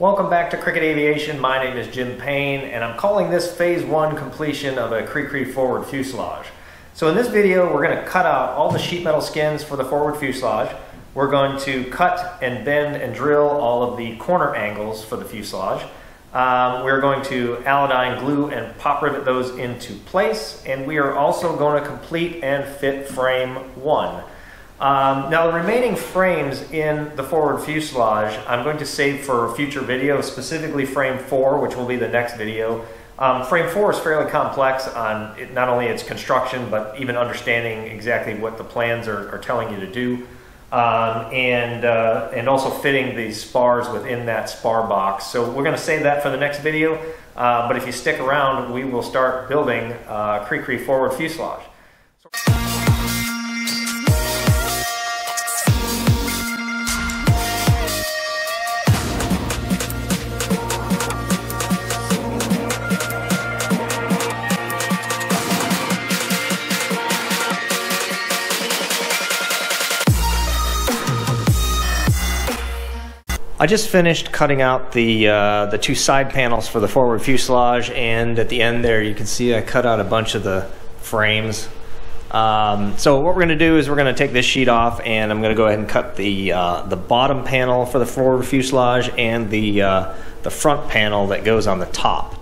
Welcome back to Cricket Aviation. My name is Jim Payne, and I'm calling this Phase 1 completion of a CriCri forward fuselage. So in this video, we're going to cut out all the sheet metal skins for the forward fuselage. We're going to cut and bend and drill all of the corner angles for the fuselage. We're going to Aladyne glue and pop rivet those into place, and we are also going to complete and fit frame 1. Now the remaining frames in the forward fuselage I'm going to save for future videos, specifically frame 4, which will be the next video. Frame 4 is fairly complex on not only its construction, but even understanding exactly what the plans are telling you to do, and also fitting the spars within that spar box. So we're going to save that for the next video, but if you stick around, we will start building CriCri forward fuselage. I just finished cutting out the two side panels for the forward fuselage, and at the end there you can see I cut out a bunch of the frames. So what we're going to do is we're going to take this sheet off, and I'm going to go ahead and cut the bottom panel for the forward fuselage and the front panel that goes on the top.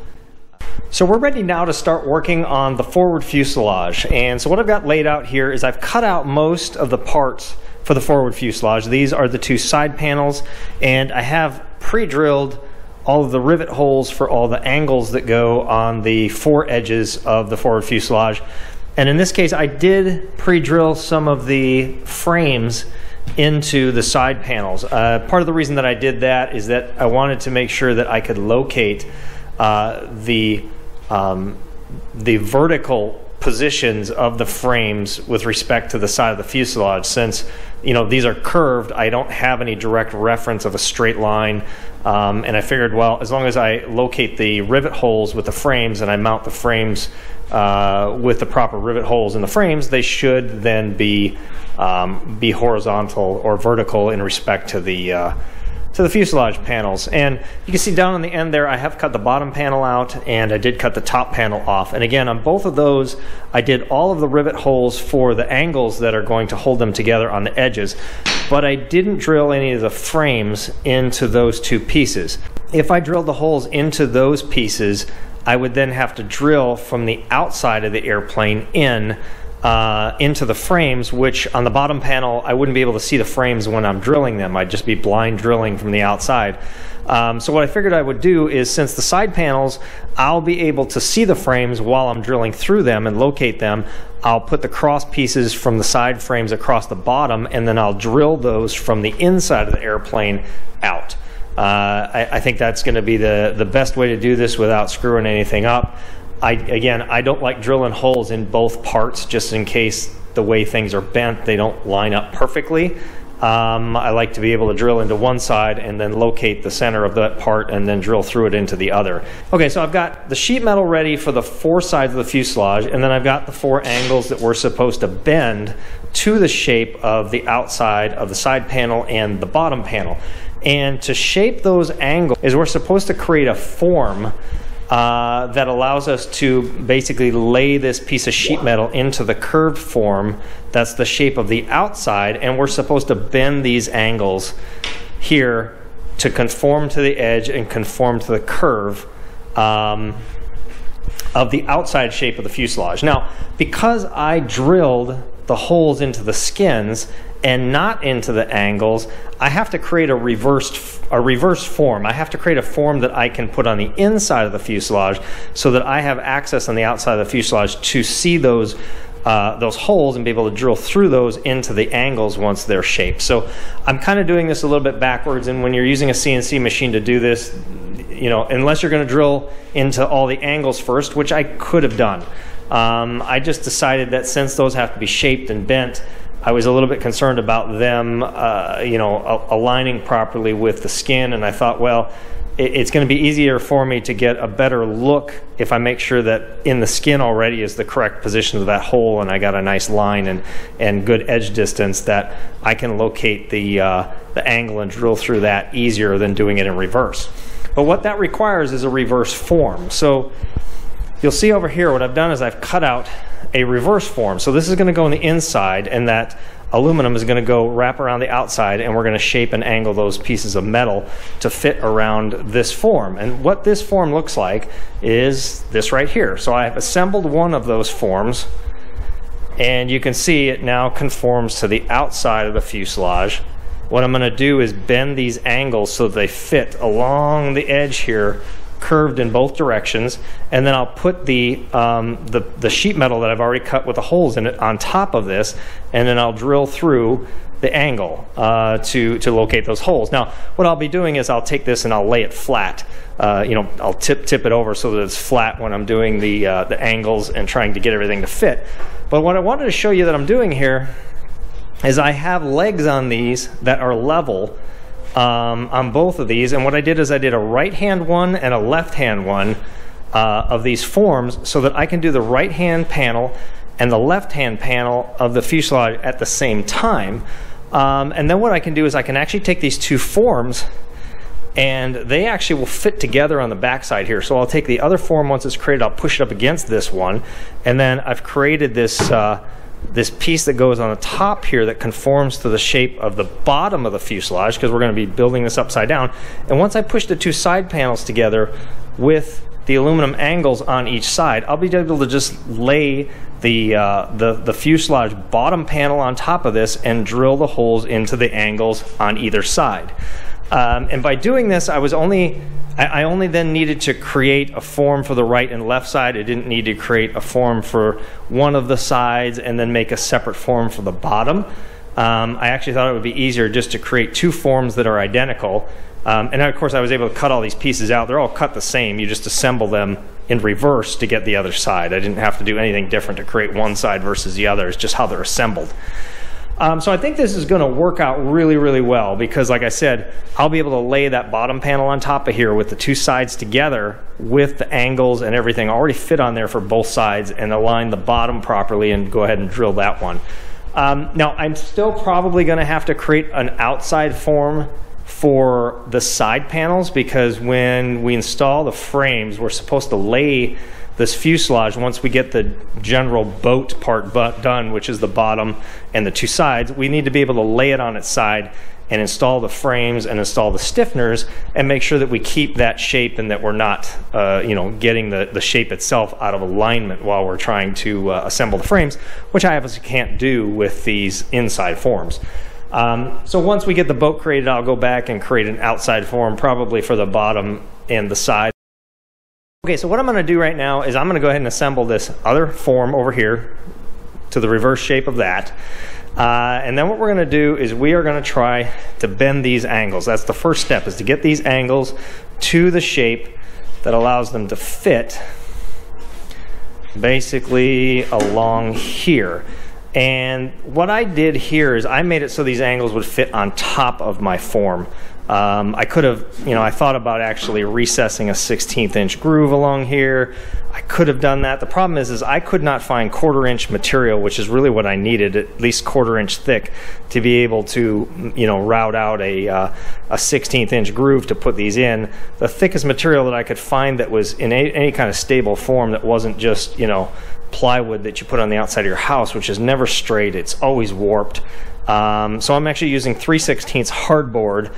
So we're ready now to start working on the forward fuselage, and so what I've got laid out here is I've cut out most of the parts for the forward fuselage. These are the two side panels, and I have pre-drilled all of the rivet holes for all the angles that go on the four edges of the forward fuselage. And in this case, I did pre-drill some of the frames into the side panels. Part of the reason that I did that is that I wanted to make sure that I could locate the vertical positions of the frames with respect to the side of the fuselage. Since these are curved, I don't have any direct reference of a straight line, and I figured, well, as long as I locate the rivet holes with the frames and I mount the frames with the proper rivet holes in the frames, they should then be horizontal or vertical in respect to the fuselage panels. And you can see down on the end there, I have cut the bottom panel out, and I did cut the top panel off. And again, on both of those, I did all of the rivet holes for the angles that are going to hold them together on the edges, but I didn't drill any of the frames into those two pieces. If I drilled the holes into those pieces, I would then have to drill from the outside of the airplane into the frames, which on the bottom panel I wouldn't be able to see the frames when I'm drilling them. I'd just be blind drilling from the outside. So what I figured I would do is, since the side panels I'll be able to see the frames while I'm drilling through them and locate them, I'll put the cross pieces from the side frames across the bottom, and then I'll drill those from the inside of the airplane out. I think that's going to be the best way to do this without screwing anything up. Again, I don't like drilling holes in both parts, just in case the way things are bent, they don't line up perfectly. I like to be able to drill into one side and then locate the center of that part and then drill through it into the other. Okay, so I've got the sheet metal ready for the four sides of the fuselage, and then I've got the four angles that we're supposed to bend to the shape of the outside of the side panel and the bottom panel. And to shape those angles is we're supposed to create a form that allows us to basically lay this piece of sheet metal into the curved form that's the shape of the outside, and we're supposed to bend these angles here to conform to the edge and conform to the curve of the outside shape of the fuselage. Now, because I drilled the holes into the skins and not into the angles, I have to create a reverse form. I have to create a form that I can put on the inside of the fuselage so that I have access on the outside of the fuselage to see those holes and be able to drill through those into the angles once they're shaped. So I'm kind of doing this a little bit backwards, and when you're using a CNC machine to do this, unless you're going to drill into all the angles first, which I could have done, I just decided that since those have to be shaped and bent, I was a little bit concerned about them, aligning properly with the skin, and I thought, well, it's going to be easier for me to get a better look if I make sure that in the skin already is the correct position of that hole, and I got a nice line and good edge distance that I can locate the angle and drill through that easier than doing it in reverse. But what that requires is a reverse form. So you'll see over here what I've done is I've cut out a reverse form. So this is going to go on the inside, and that aluminum is going to go wrap around the outside, and we're going to shape and angle those pieces of metal to fit around this form. And what this form looks like is this right here. So I've assembled one of those forms, and you can see it now conforms to the outside of the fuselage. What I'm going to do is bend these angles so they fit along the edge here, curved in both directions, and then I'll put the sheet metal that I've already cut with the holes in it on top of this, and then I'll drill through the angle to locate those holes. Now, what I'll be doing is I'll take this and I'll lay it flat. I'll tip it over so that it's flat when I'm doing the angles and trying to get everything to fit. But what I wanted to show you that I'm doing here is I have legs on these that are level on both of these, and what I did is I did a right hand one and a left hand one of these forms so that I can do the right hand panel and the left hand panel of the fuselage at the same time. And then what I can do is I can actually take these two forms, and they actually will fit together on the backside here. So I'll take the other form once it's created, I'll push it up against this one, and then I've created this this piece that goes on the top here that conforms to the shape of the bottom of the fuselage, because we're going to be building this upside down. And once I push the two side panels together with the aluminum angles on each side, I'll be able to just lay the fuselage bottom panel on top of this and drill the holes into the angles on either side. And by doing this, I only then needed to create a form for the right and left side. I didn't need to create a form for one of the sides and then make a separate form for the bottom. I actually thought it would be easier just to create two forms that are identical. And of course I was able to cut all these pieces out. They're all cut the same. You just assemble them in reverse to get the other side. I didn't have to do anything different to create one side versus the other. It's just how they're assembled. So I think this is going to work out really, really well, because like I said, I'll be able to lay that bottom panel on top of here with the two sides together with the angles and everything already fit on there for both sides, and align the bottom properly and go ahead and drill that one. Now I'm still probably going to have to create an outside form for the side panels, because when we install the frames, we're supposed to lay this fuselage, once we get the general boat part done, which is the bottom and the two sides, we need to be able to lay it on its side and install the frames and install the stiffeners and make sure that we keep that shape and that we're not getting the shape itself out of alignment while we're trying to assemble the frames, which I obviously can't do with these inside forms. So once we get the boat created, I'll go back and create an outside form, probably for the bottom and the side. Okay, so what I'm going to do right now is I'm going to go ahead and assemble this other form over here to the reverse shape of that. And then what we're going to do is we are going to try to bend these angles. That's the first step, is to get these angles to the shape that allows them to fit basically along here. And what I did here is I made it so these angles would fit on top of my form. I could have, I thought about actually recessing a 1/16 inch groove along here. I could have done that. The problem is I could not find 1/4 inch material, which is really what I needed, at least 1/4 inch thick, to be able to, route out a 1/16 inch groove to put these in. The thickest material that I could find that was in any kind of stable form that wasn't just, plywood that you put on the outside of your house, which is never straight, it's always warped. So I'm actually using 3/16 hardboard,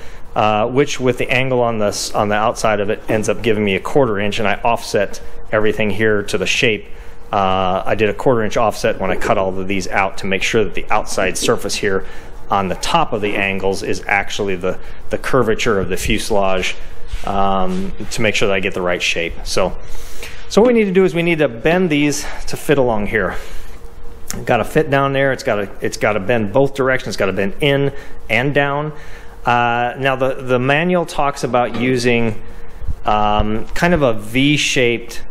which with the angle on the outside of it ends up giving me a 1/4 inch, and I offset everything here to the shape. I did a 1/4 inch offset when I cut all of these out to make sure that the outside surface here on the top of the angles is actually the curvature of the fuselage, to make sure that I get the right shape. So what we need to do is we need to bend these to fit along here. Got to fit down there. It's got to bend both directions. It's got to bend in and down. Now the manual talks about using kind of a V-shaped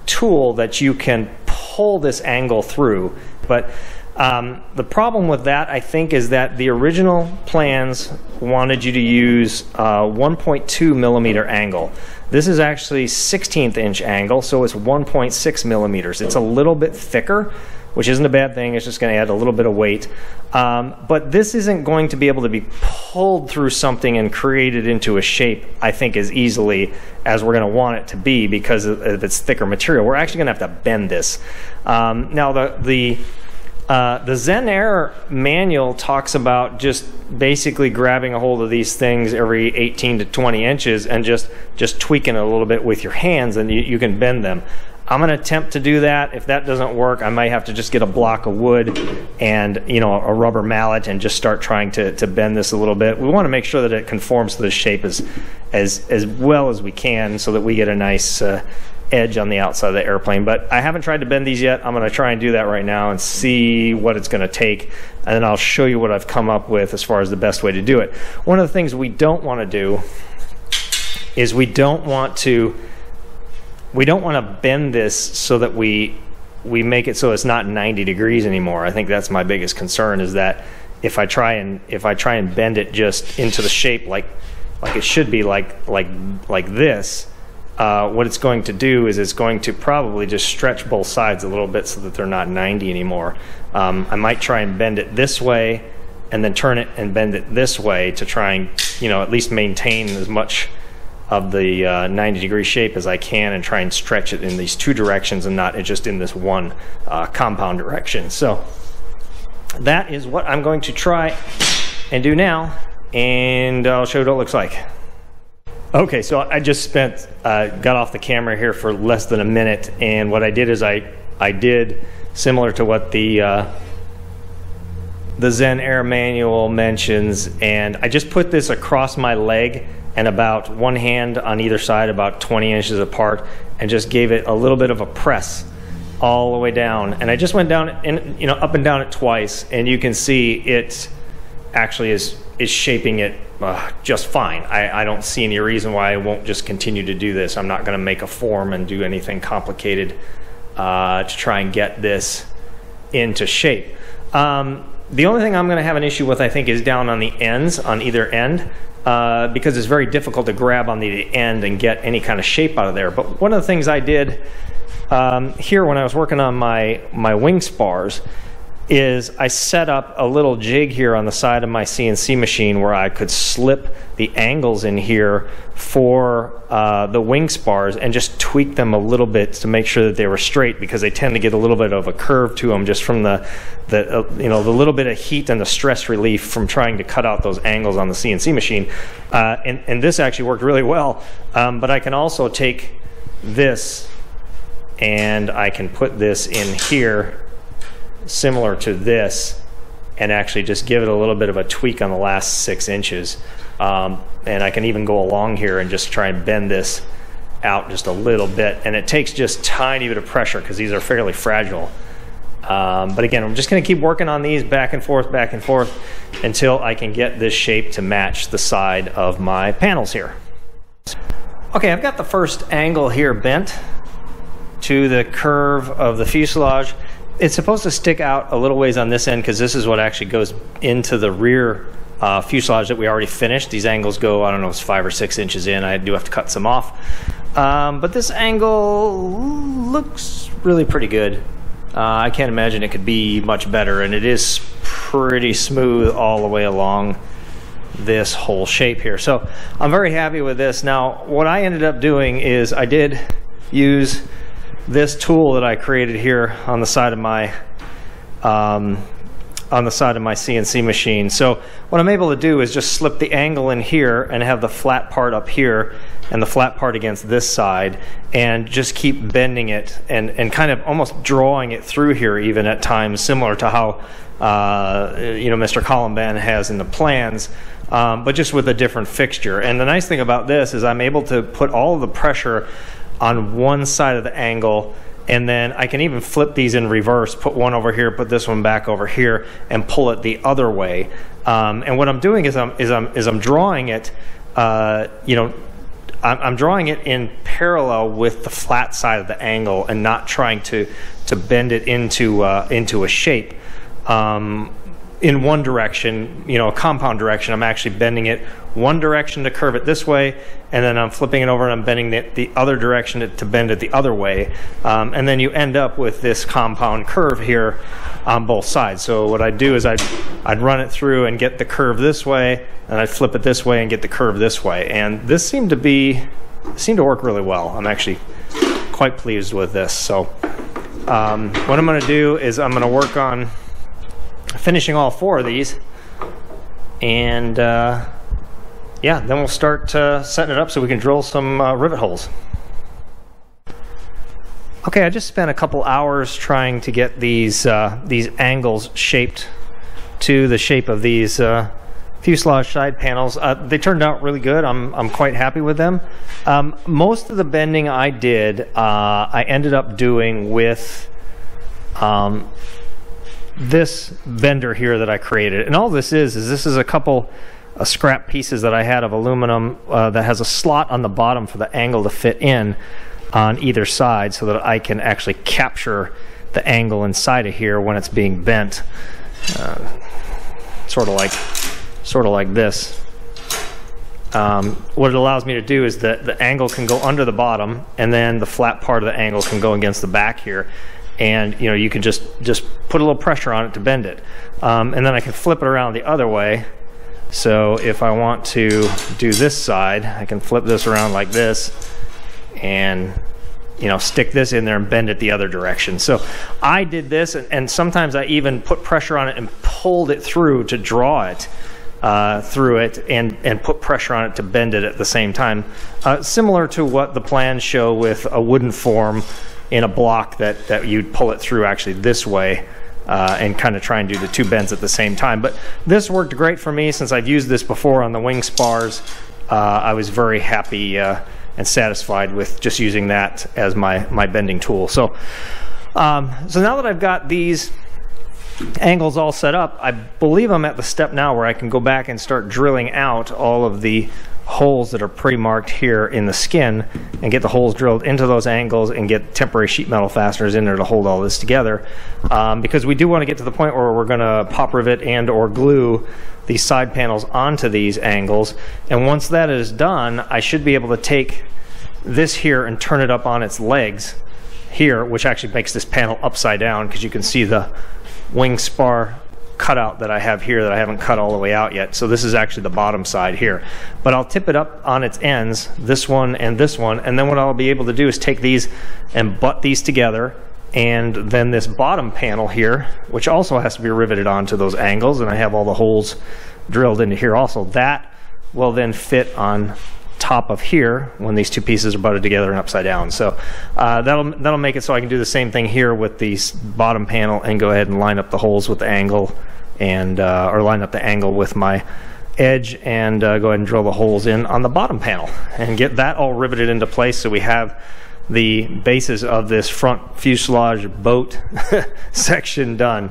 tool that you can pull this angle through, but The problem with that, I think, is that the original plans wanted you to use 1.2 millimeter angle. This is actually 16th inch angle, so it's 1.6 millimeters. It's a little bit thicker, which isn't a bad thing. It's just going to add a little bit of weight. But this isn't going to be able to be pulled through something and created into a shape, I think, as easily as we're going to want it to be because of its thicker material. We're actually going to have to bend this. Now, the Zen Air manual talks about just basically grabbing a hold of these things every 18 to 20 inches and just tweaking it a little bit with your hands, and you can bend them. I'm going to attempt to do that. If that doesn't work, I might have to just get a block of wood and, you know, a rubber mallet and just start trying to bend this a little bit. We want to make sure that it conforms to the shape as well as we can so that we get a nice edge on the outside of the airplane. But I haven't tried to bend these yet. I'm going to try and do that right now and see what it's going to take, and then I'll show you what I've come up with as far as the best way to do it. One of the things we don't want to do is we don't want to bend this so that we make it so it's not 90 degrees anymore. I think that's my biggest concern, is that if I try and bend it just into the shape like it should be, like this, what it's going to do is it's going to probably just stretch both sides a little bit so that they're not 90 anymore. I might try and bend it this way and then turn it and bend it this way to try and, you know, at least maintain as much of the 90-degree shape as I can and try and stretch it in these two directions and not just in this one compound direction. So that is what I'm going to try and do now, and I'll show you what it looks like. Okay, so I just got off the camera here for less than a minute, and what I did is I did similar to what the Zen Air manual mentions, and I just put this across my leg and about one hand on either side, about 20 inches apart, and just gave it a little bit of a press all the way down. And I just went down and, you know, up and down it twice, and you can see it actually is shaping it just fine. I don't see any reason why I won't just continue to do this. I'm not going to make a form and do anything complicated to try and get this into shape. The only thing I'm going to have an issue with, I think, is down on the ends, on either end, because it's very difficult to grab on the end and get any kind of shape out of there. But one of the things I did here when I was working on my wing spars is I set up a little jig here on the side of my CNC machine where I could slip the angles in here for the wing spars and just tweak them a little bit to make sure that they were straight, because they tend to get a little bit of a curve to them just from the little bit of heat and the stress relief from trying to cut out those angles on the CNC machine. And this actually worked really well. But I can also take this and I can put this in here similar to this and actually just give it a little bit of a tweak on the last 6 inches. And I can even go along here and just try and bend this out just a little bit, and it takes just tiny bit of pressure because these are fairly fragile. But again, I'm just going to keep working on these back and forth until I can get this shape to match the side of my panels here. Okay, I've got the first angle here bent to the curve of the fuselage. It's supposed to stick out a little ways on this end because this is what actually goes into the rear fuselage that we already finished. These angles go, I don't know, it's 5 or 6 inches in. I do have to cut some off. But this angle looks really pretty good. I can't imagine it could be much better, and it is pretty smooth all the way along this whole shape here. So I'm very happy with this. Now, what I ended up doing is I did use this tool that I created here on the side of my CNC machine. So what I'm able to do is just slip the angle in here and have the flat part up here and the flat part against this side, and just keep bending it and kind of almost drawing it through here even at times, similar to how Mr. Columban has in the plans, but just with a different fixture. And the nice thing about this is I'm able to put all of the pressure on one side of the angle, and then I can even flip these in reverse, put one over here, put this one back over here, and pull it the other way. And what I'm doing is I'm drawing it, I'm drawing it in parallel with the flat side of the angle and not trying to bend it into a shape. in one direction, you know, a compound direction. I'm actually bending it one direction to curve it this way, and then I'm flipping it over and I'm bending it the other direction to bend it the other way. And then you end up with this compound curve here on both sides. So what I'd do is I'd run it through and get the curve this way, and I'd flip it this way and get the curve this way. And this seemed to work really well. I'm actually quite pleased with this. So what I'm going to do is I'm going to work on finishing all 4 of these, and yeah, then we'll start setting it up so we can drill some rivet holes. Okay, I just spent a couple hours trying to get these angles shaped to the shape of these fuselage side panels. They turned out really good. I'm quite happy with them. Most of the bending I did, I ended up doing with this bender here that I created. And all this is a couple scrap pieces that I had of aluminum that has a slot on the bottom for the angle to fit in on either side, so that I can actually capture the angle inside of here when it's being bent, sort of like this. What it allows me to do is that the angle can go under the bottom, and then the flat part of the angle can go against the back here, and you know, you can just put a little pressure on it to bend it, and then I can flip it around the other way. So if I want to do this side, I can flip this around like this, and you know, stick this in there and bend it the other direction. So I did this, and sometimes I even put pressure on it and pulled it through to draw it through it, and put pressure on it to bend it at the same time, similar to what the plans show with a wooden form in a block that you'd pull it through actually this way, and kind of try and do the 2 bends at the same time. But this worked great for me since I've used this before on the wing spars. I was very happy and satisfied with just using that as my bending tool. So now that I've got these angles all set up, I believe I'm at the step now where I can go back and start drilling out all of the holes that are pre-marked here in the skin, and get the holes drilled into those angles, and get temporary sheet metal fasteners in there to hold all this together, because we do want to get to the point where we're going to pop rivet and or glue these side panels onto these angles. And once that is done, I should be able to take this here and turn it up on its legs here, which actually makes this panel upside down, because you can see the wing spar cutout that I have here that I haven't cut all the way out yet. So this is actually the bottom side here, but I'll tip it up on its ends, this one, and then what I'll be able to do is take these and butt these together, and then this bottom panel here, which also has to be riveted onto those angles, and I have all the holes drilled into here also, that will then fit on top of here when these 2 pieces are butted together and upside down. So that'll make it so I can do the same thing here with the bottom panel, and go ahead and line up the holes with the angle, and or line up the angle with my edge, and go ahead and drill the holes in on the bottom panel, and get that all riveted into place, so we have the bases of this front fuselage boat section done,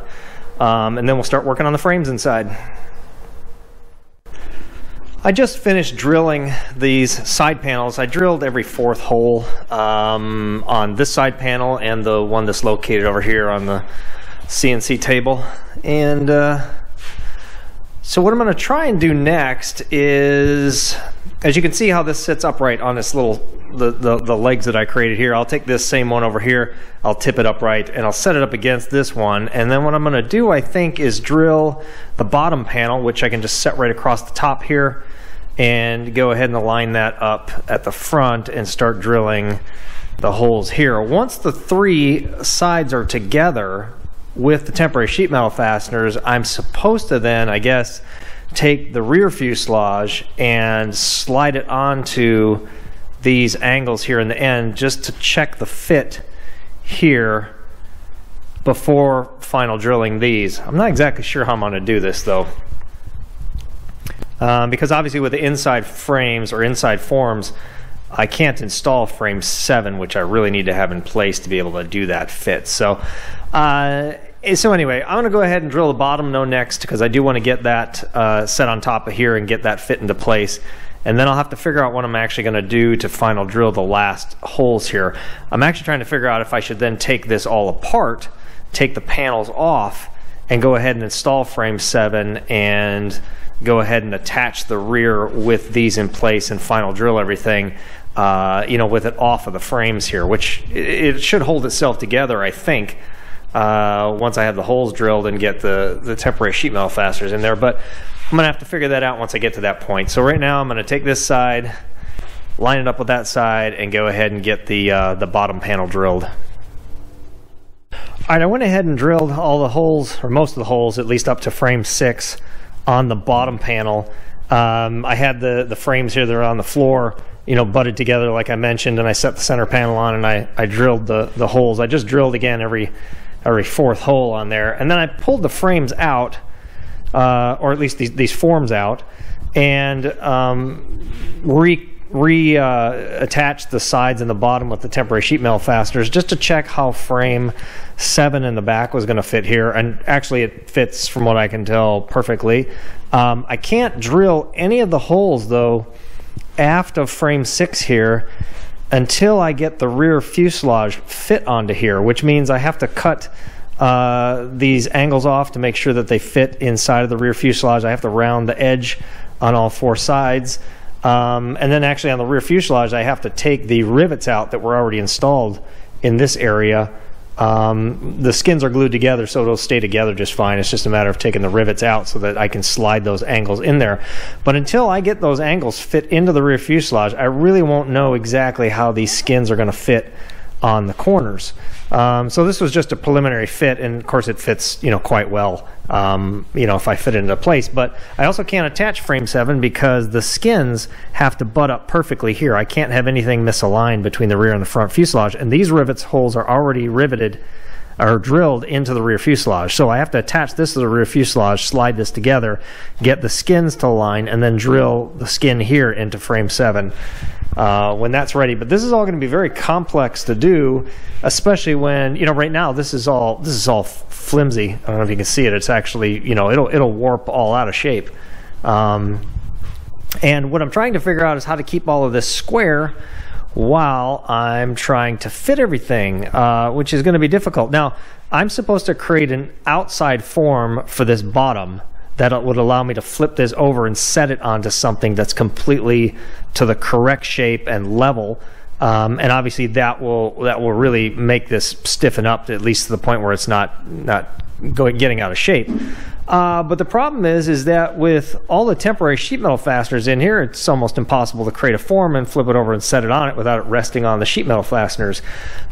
and then we'll start working on the frames inside. I just finished drilling these side panels. I drilled every 4th hole on this side panel, and the one that's located over here on the CNC table. And so what I'm going to try and do next is, as you can see how this sits upright on this little, the legs that I created here, I'll take this same one over here, I'll tip it upright, and I'll set it up against this one. And then what I'm going to do, I think, is drill the bottom panel, which I can just set right across the top here, and go ahead and align that up at the front and start drilling the holes here. Once the 3 sides are together with the temporary sheet metal fasteners, I'm supposed to then, I guess, take the rear fuselage and slide it onto these angles here in the end, just to check the fit here before final drilling these. I'm not exactly sure how I'm going to do this though, because obviously with the inside frames or inside forms, I can't install frame 7, which I really need to have in place to be able to do that fit. So anyway, I'm going to go ahead and drill the bottom no next, because I do want to get that set on top of here and get that fit into place. And then I'll have to figure out what I'm actually going to do to final drill the last holes here. I'm actually trying to figure out if I should then take this all apart, take the panels off, and go ahead and install frame 7 and go ahead and attach the rear with these in place and final drill everything, you know, with it off of the frames here, which it should hold itself together, I think, once I have the holes drilled and get the temporary sheet metal fasteners in there. But I'm gonna have to figure that out once I get to that point. So right now I'm gonna take this side, line it up with that side, and go ahead and get the bottom panel drilled. All right, I went ahead and drilled all the holes, or most of the holes, at least up to frame 6 on the bottom panel. I had the frames here that are on the floor, you know, butted together like I mentioned, and I set the center panel on, and I drilled the holes. I just drilled again every 4th hole on there, and then I pulled the frames out, or at least these forms out, and reattach the sides and the bottom with the temporary sheet metal fasteners just to check how frame 7 in the back was going to fit here. And actually it fits, from what I can tell, perfectly. I can't drill any of the holes though aft of frame 6 here until I get the rear fuselage fit onto here, which means I have to cut these angles off to make sure that they fit inside of the rear fuselage. I have to round the edge on all 4 sides. And then actually on the rear fuselage, I have to take the rivets out that were already installed in this area. The skins are glued together, so it'll stay together just fine. It's just a matter of taking the rivets out so that I can slide those angles in there. But until I get those angles fit into the rear fuselage, I really won't know exactly how these skins are going to fit on the corners. So this was just a preliminary fit, and of course it fits, you know, quite well, you know, if I fit it into place. But I also can't attach frame 7 because the skins have to butt up perfectly here. I can't have anything misaligned between the rear and the front fuselage, and these rivets holes are already riveted or drilled into the rear fuselage. So I have to attach this to the rear fuselage, slide this together, get the skins to align, and then drill the skin here into frame 7 when that's ready. But this is all going to be very complex to do, especially when, you know, right now this is all flimsy. I don't know if you can see it. It's actually, you know, it'll warp all out of shape. And what I'm trying to figure out is how to keep all of this square while I'm trying to fit everything, which is going to be difficult. Now, I'm supposed to create an outside form for this bottom that would allow me to flip this over and set it onto something that's completely to the correct shape and level. And obviously that will really make this stiffen up, at least to the point where it's not getting out of shape. But the problem is that with all the temporary sheet metal fasteners in here, it's almost impossible to create a form and flip it over and set it on it without it resting on the sheet metal fasteners.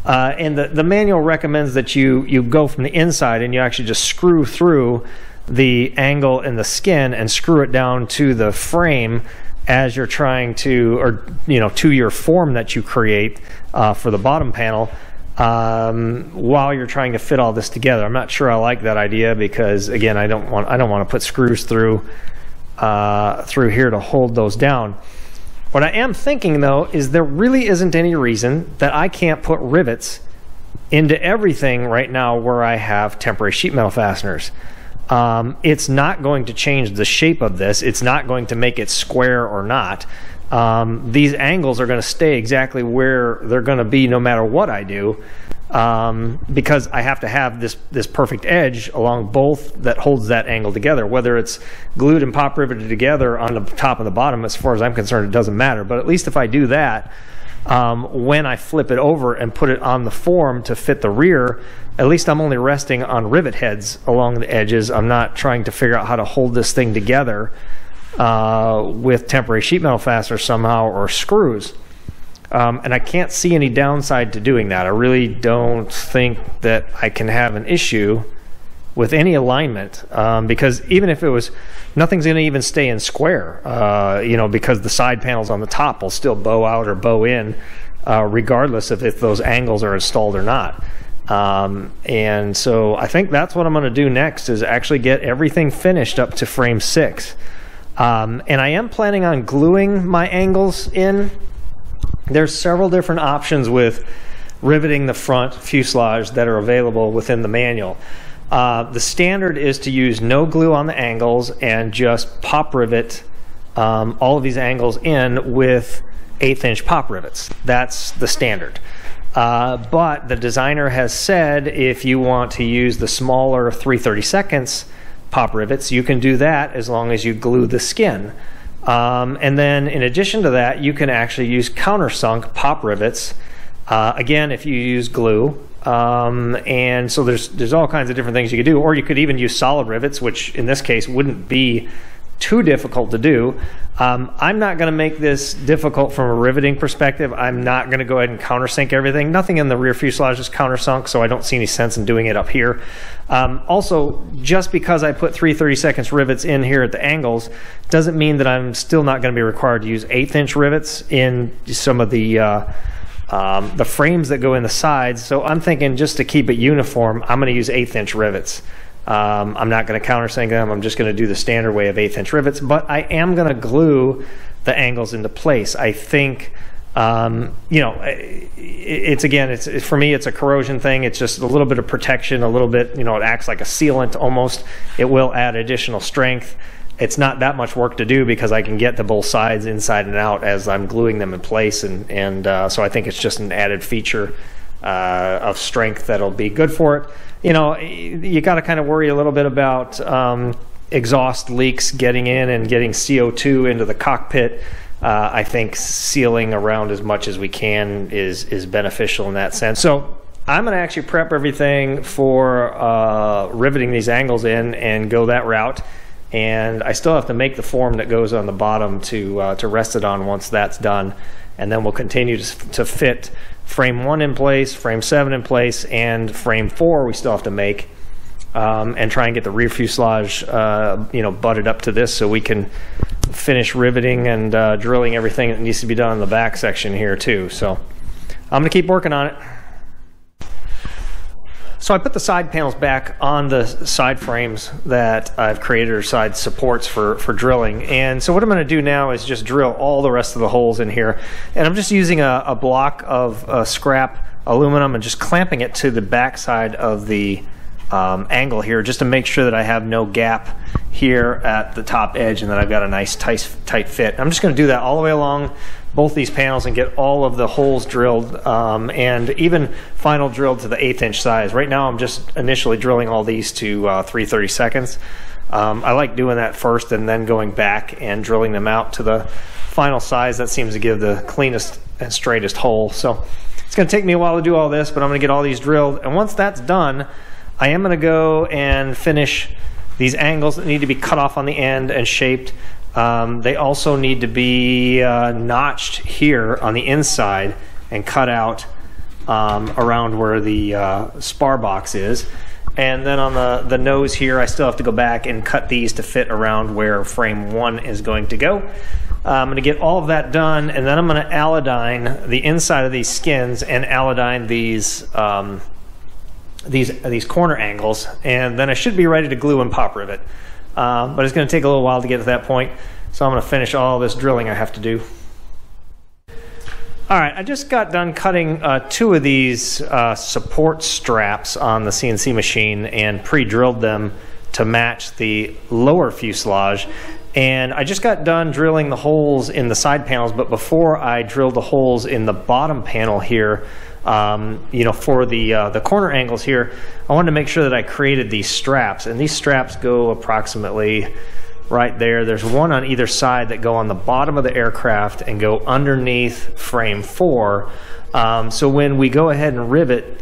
And the manual recommends that you go from the inside and you actually just screw through the angle in the skin and screw it down to the frame as you're trying to, or, you know, to your form that you create for the bottom panel, while you're trying to fit all this together. I'm not sure I like that idea because, again, I don't want to put screws through here to hold those down. What I am thinking though is there really isn't any reason that I can't put rivets into everything right now where I have temporary sheet metal fasteners. It's not going to change the shape of this. It's not going to make it square or not. These angles are going to stay exactly where they're going to be no matter what I do, because I have to have this perfect edge along both that holds that angle together. Whether it's glued and pop riveted together on the top and the bottom, as far as I'm concerned, it doesn't matter. But at least if I do that, when I flip it over and put it on the form to fit the rear, at least I'm only resting on rivet heads along the edges. I'm not trying to figure out how to hold this thing together with temporary sheet metal fasteners somehow or screws. And I can't see any downside to doing that. I really don't think that I can have an issue with any alignment, because even if it was, nothing's going to even stay in square, you know, because the side panels on the top will still bow out or bow in, regardless of if those angles are installed or not. And so I think that's what I'm going to do next, is actually get everything finished up to frame 6. And I am planning on gluing my angles in. There's several different options with riveting the front fuselage that are available within the manual. The standard is to use no glue on the angles and just pop rivet all of these angles in with 1/8 inch pop rivets. That's the standard. But the designer has said if you want to use the smaller 3/32 pop rivets, you can do that as long as you glue the skin. And then in addition to that, you can actually use countersunk pop rivets, again, if you use glue. And so there's all kinds of different things you could do, or you could even use solid rivets, which in this case wouldn't be too difficult to do. I'm not going to make this difficult from a riveting perspective. I'm not going to go ahead and countersink everything. Nothing in the rear fuselage is countersunk, so I don't see any sense in doing it up here. Also, just because I put 3/32 rivets in here at the angles doesn't mean that I'm still not going to be required to use 1/8" rivets in some of the frames that go in the sides. So I'm thinking, just to keep it uniform, I'm going to use 1/8" rivets. I'm not going to countersink them. I'm just going to do the standard way of 1/8" rivets, but I am going to glue the angles into place. I think, you know, it's for me, it's a corrosion thing. It's just a little bit of protection, a little bit, you know, it acts like a sealant almost. It will add additional strength. It's not that much work to do because I can get to both sides inside and out as I'm gluing them in place, and so I think it's just an added feature of strength that'll be good for it. You know, you got to kind of worry a little bit about exhaust leaks getting in and getting CO2 into the cockpit. I think sealing around as much as we can is beneficial in that sense. So I'm going to actually prep everything for riveting these angles in and go that route. And I still have to make the form that goes on the bottom to rest it on once that's done. And then we'll continue to fit frame 1 in place, frame 7 in place, and frame 4 we still have to make, and try and get the rear fuselage you know, butted up to this so we can finish riveting and drilling everything that needs to be done in the back section here too. So I'm going to keep working on it. So I put the side panels back on the side frames that I've created, or side supports for drilling. And so what I'm going to do now is just drill all the rest of the holes in here. And I'm just using a block of scrap aluminum and just clamping it to the back side of the angle here, just to make sure that I have no gap here at the top edge and that I've got a nice tight fit. I'm just going to do that all the way along both these panels and get all of the holes drilled, and even final drilled to the 1/8" size. Right now I'm just initially drilling all these to 3/32. I like doing that first and then going back and drilling them out to the final size. That seems to give the cleanest and straightest hole. So it's going to take me a while to do all this, but I'm going to get all these drilled, and once that's done, I am going to go and finish these angles that need to be cut off on the end and shaped. They also need to be notched here on the inside and cut out around where the spar box is. And then on the nose here, I still have to go back and cut these to fit around where frame 1 is going to go. I'm going to get all of that done, and then I'm going to allodyne the inside of these skins and allodyne these corner angles, and then I should be ready to glue and pop rivet. But it's going to take a little while to get to that point, so I'm going to finish all this drilling I have to do. All right, I just got done cutting 2 of these support straps on the CNC machine and pre-drilled them to match the lower fuselage. And I just got done drilling the holes in the side panels, but before I drilled the holes in the bottom panel here, you know, for the corner angles here, I wanted to make sure that I created these straps, and these straps go approximately right there. There's one on either side that go on the bottom of the aircraft and go underneath frame 4. So when we go ahead and rivet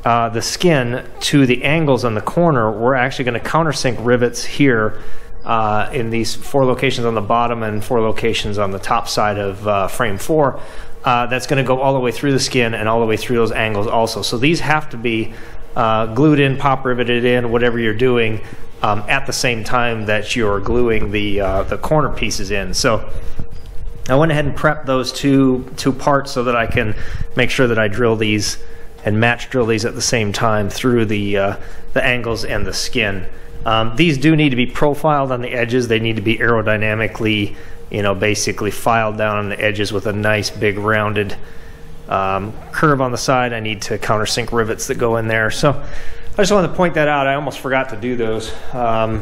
the skin to the angles on the corner, we're actually going to countersink rivets here in these 4 locations on the bottom and 4 locations on the top side of frame 4. That's going to go all the way through the skin and all the way through those angles also. So these have to be glued in, pop riveted in, whatever you're doing, at the same time that you're gluing the corner pieces in. So I went ahead and prepped those two parts so that I can make sure that I drill these and match drill these at the same time through the angles and the skin. These do need to be profiled on the edges. They need to be aerodynamically, you know, basically filed down on the edges with a nice big rounded curve on the side. I need to countersink rivets that go in there. So I just wanted to point that out. I almost forgot to do those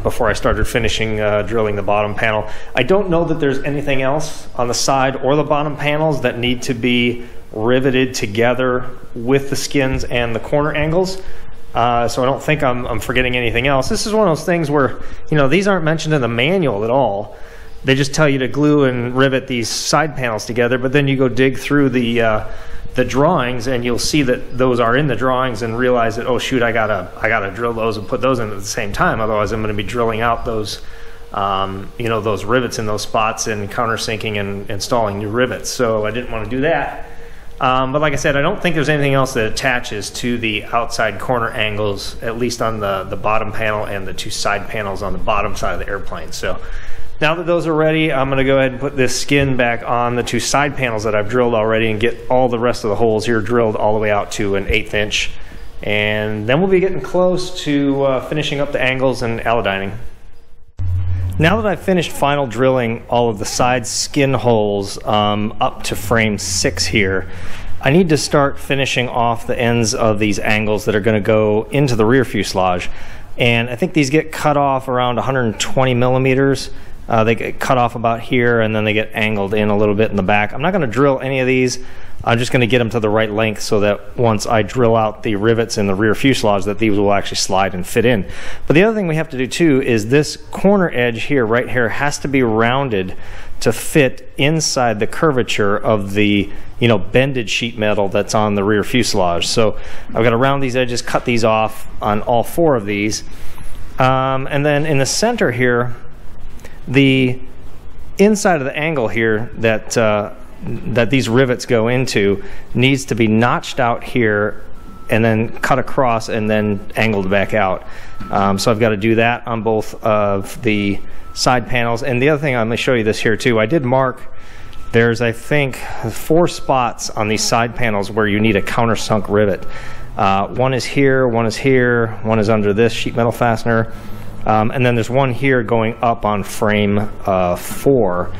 before I started finishing drilling the bottom panel. I don't know that there's anything else on the side or the bottom panels that need to be riveted together with the skins and the corner angles. So I don't think I'm forgetting anything else. This is one of those things where, you know, these aren't mentioned in the manual at all. They just tell you to glue and rivet these side panels together, but then you go dig through the drawings and you'll see that those are in the drawings and realize that, oh shoot, I gotta drill those and put those in at the same time. Otherwise I'm going to be drilling out those you know, those rivets in those spots and countersinking and installing new rivets. So I didn't want to do that. But like I said, I don't think there's anything else that attaches to the outside corner angles, at least on the bottom panel and the two side panels on the bottom side of the airplane. So now that those are ready, I'm going to go ahead and put this skin back on the two side panels that I've drilled already and get all the rest of the holes here drilled all the way out to an 1/8 inch. And then we'll be getting close to finishing up the angles and alodining. Now that I've finished final drilling all of the side skin holes up to frame 6 here, I need to start finishing off the ends of these angles that are going to go into the rear fuselage. And I think these get cut off around 120 millimeters. They get cut off about here and then they get angled in a little bit in the back. I'm not going to drill any of these. I'm just going to get them to the right length so that once I drill out the rivets in the rear fuselage that these will actually slide and fit in. But the other thing we have to do too is this corner edge here, right here, has to be rounded to fit inside the curvature of the, you know, bended sheet metal that's on the rear fuselage. So I've got to round these edges, cut these off on all 4 of these. And then in the center here, the inside of the angle here that these rivets go into needs to be notched out here and then cut across and then angled back out. So I've got to do that on both of the side panels. And the other thing, I'm going to show you this here too. I did mark, there's I think 4 spots on these side panels where you need a countersunk rivet. One is here, one is here, one is under this sheet metal fastener. And then there's one here going up on frame 4.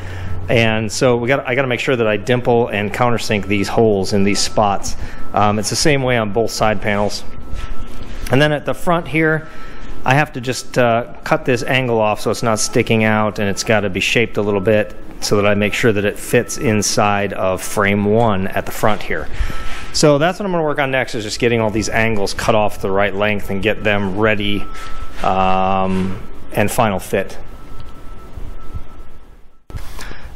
And so I got to make sure that I dimple and countersink these holes in these spots. It's the same way on both side panels. And then at the front here, I have to just cut this angle off so it's not sticking out, and it's got to be shaped a little bit so that I make sure that it fits inside of frame 1 at the front here. So that's what I'm going to work on next, is just getting all these angles cut off the right length and get them ready and final fit.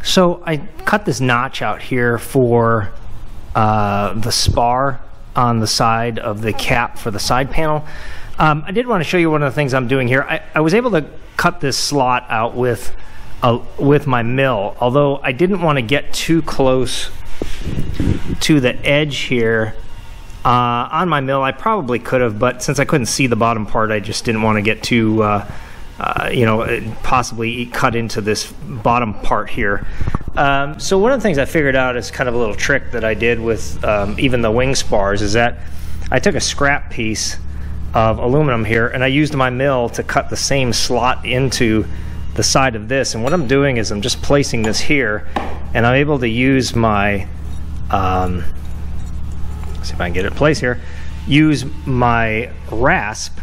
So I cut this notch out here for the spar on the side of the cap for the side panel. I did want to show you one of the things I'm doing here. I was able to cut this slot out with my mill, although I didn't want to get too close to the edge here. On my mill, I probably could have, but since I couldn't see the bottom part, I just didn't want to get too you know, possibly cut into this bottom part here. So one of the things I figured out is kind of a little trick that I did with even the wing spars, is that I took a scrap piece of aluminum here and I used my mill to cut the same slot into the side of this. And what I'm doing is I'm just placing this here, and I'm able to use my see if I can get it in place here, use my rasp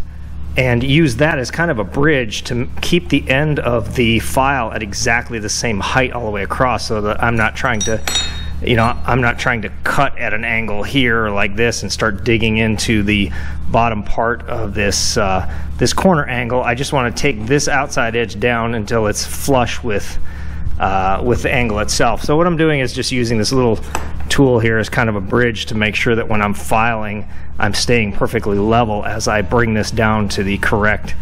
and use that as kind of a bridge to keep the end of the file at exactly the same height all the way across, so that I'm not trying to, you know, I'm not trying to cut at an angle here like this and start digging into the bottom part of this this corner angle. I just want to take this outside edge down until it's flush with the angle itself. So what I'm doing is just using this little tool here as kind of a bridge to make sure that when I'm filing, I'm staying perfectly level as I bring this down to the correct